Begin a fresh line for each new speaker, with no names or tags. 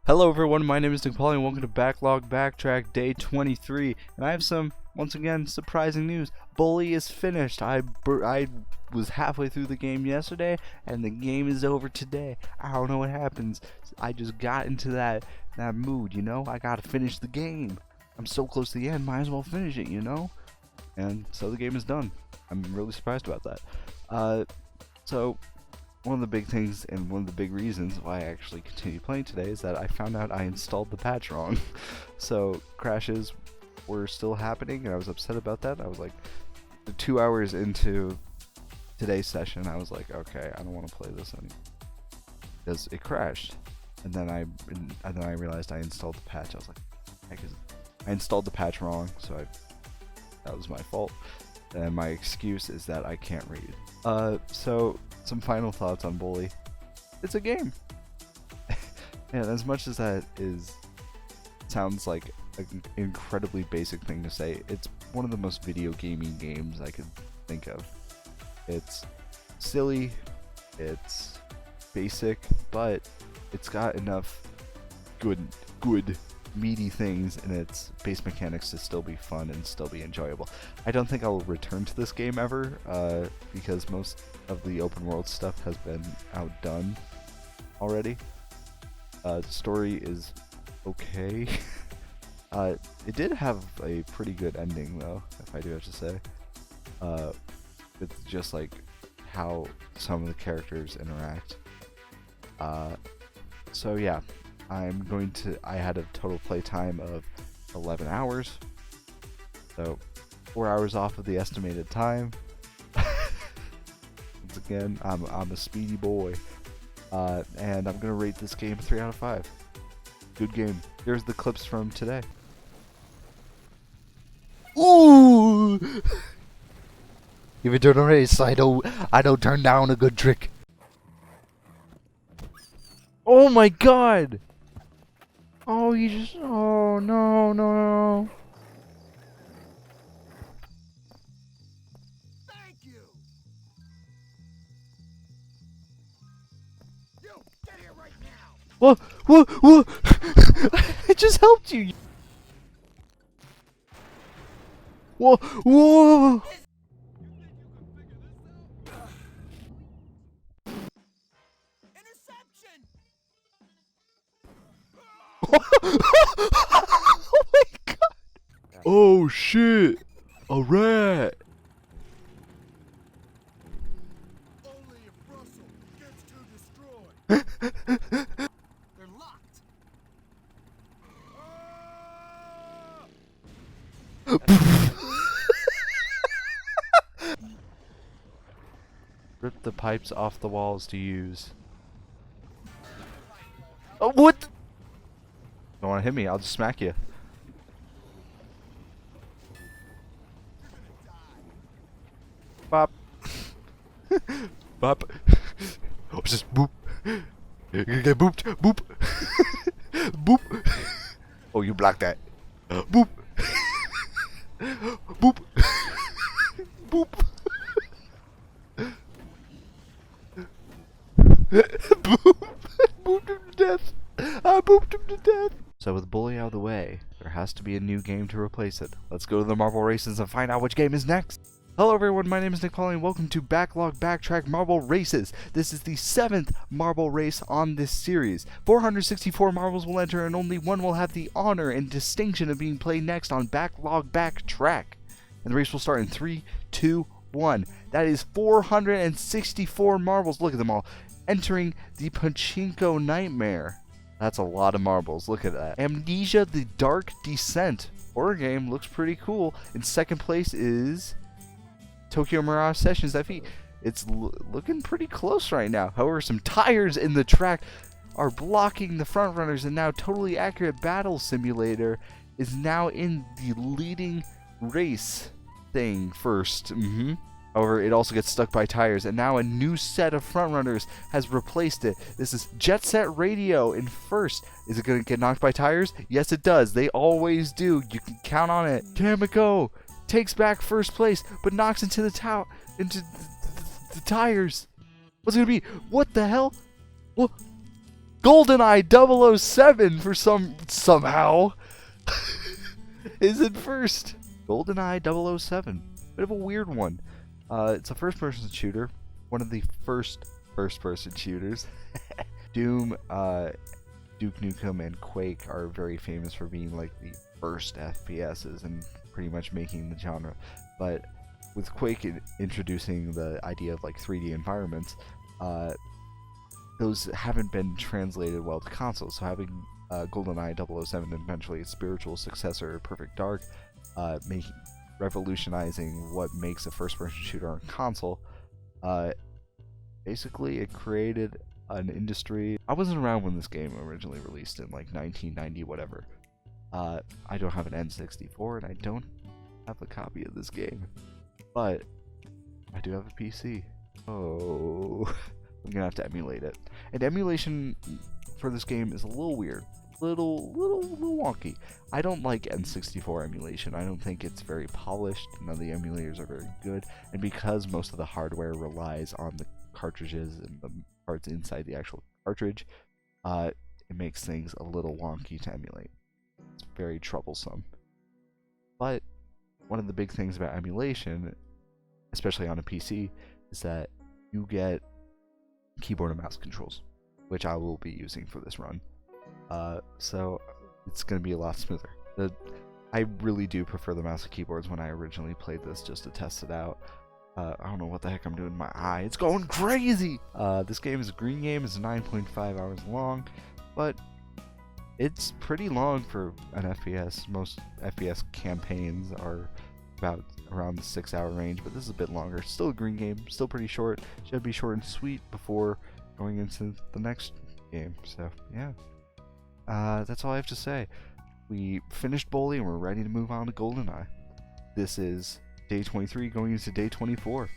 Hello everyone, my name is Pauly and welcome to Backlog Backtrack Day 23, and I have some, once again, surprising news. Bully is finished. I was halfway through the game yesterday, and the game is over today. I don't know what happens. I just got into that mood, you know? I gotta finish the game. I'm so close to the end, might as well finish it, you know? And so the game is done. I'm really surprised about that. So one of the big things and one of the big reasons why I actually continue playing today is that I found out I installed the patch wrong. So crashes were still happening and I was upset about that. I was like, 2 hours into today's session, I was like, okay, I don't want to play this anymore because it crashed. And then I realized I installed the patch. I was like, heck is it? I installed the patch wrong, so that was my fault. And my excuse is that I can't read. So some final thoughts on Bully. It's a game. And as much as that sounds like an incredibly basic thing to say, it's one of the most video gaming games I could think of. It's silly, it's basic, but it's got enough good meaty things in its base mechanics to still be fun and still be enjoyable. I don't think I'll return to this game ever, because most of the open world stuff has been outdone already. The story is okay. It did have a pretty good ending though, if I do have to say. With just like how some of the characters interact. So yeah. I had a total play time of 11 hours, so 4 hours off of the estimated time. Once again, I'm a speedy boy, and I'm gonna rate this game 3 out of 5. Good game. Here's the clips from today. Ooh! If you turn a race, I don't turn down a good trick. Oh my god! Oh, oh no.
Thank you. You get here right now.
Whoa! I just helped you. Whoa! Oh my god! Oh shit! A rat!
Only if Russell gets to destroy. They're locked.
Rip the pipes off the walls to use. Oh, what? Don't want to hit me, I'll just smack you. Bop. Bop. Oh, just boop. You're gonna get booped. Boop. Boop. Oh, you blocked that. Boop. Boop. Boop. Boop. Booped him to death. I booped him to death. So with Bully out of the way, there has to be a new game to replace it. Let's go to the Marble Races and find out which game is next. Hello everyone, my name is Pauly and welcome to Backlog Backtrack Marble Races. This is the 7th marble race on this series. 464 marbles will enter and only one will have the honor and distinction of being played next on Backlog Backtrack. And the race will start in 3, 2, 1. That is 464 marbles, look at them all, entering the Pachinko Nightmare. That's a lot of marbles. Look at that. Amnesia: The Dark Descent. Horror game. Looks pretty cool. In second place is Tokyo Mirage Sessions FE. It's looking pretty close right now. However, some tires in the track are blocking the front runners, and now Totally Accurate Battle Simulator is now in the leading race thing first. However, it also gets stuck by tires, and now a new set of frontrunners has replaced it. This is Jet Set Radio in first. Is it going to get knocked by tires? Yes, it does. They always do. You can count on it. Kamiko takes back first place, but knocks into the tires. What's it going to be? What the hell? What? GoldenEye 007 for somehow is in first. GoldenEye 007. Bit of a weird one. It's a first-person shooter. One of the first-person shooters. Doom, Duke Nukem, and Quake are very famous for being like the first FPSs and pretty much making the genre. But with Quake introducing the idea of like 3D environments, those haven't been translated well to consoles. So having GoldenEye 007 and eventually its spiritual successor, Perfect Dark, revolutionizing what makes a first-person shooter on console, basically it created an industry. I wasn't around when this game originally released in like 1990 whatever. I don't have an N64 and I don't have a copy of this game, but I do have a PC. Oh, I'm gonna have to emulate it. And emulation for this game is a little weird, little wonky. I don't like N64 emulation. I don't think it's very polished. None of the emulators are very good, and because most of the hardware relies on the cartridges and the parts inside the actual cartridge, it makes things a little wonky to emulate. It's very troublesome. But one of the big things about emulation, especially on a PC, is that you get keyboard and mouse controls, which I will be using for this run. So it's going to be a lot smoother. I really do prefer the mouse and keyboards. When I originally played this just to test it out, I don't know what the heck I'm doing in my eye. It's going crazy! This game is a green game. It's 9.5 hours long, but it's pretty long for an FPS. Most FPS campaigns are about around the 6-hour range, but this is a bit longer. Still a green game, still pretty short. Should be short and sweet before going into the next game. So yeah, that's all I have to say. We finished Pauly and we're ready to move on to GoldenEye. This is day 23 going into day 24.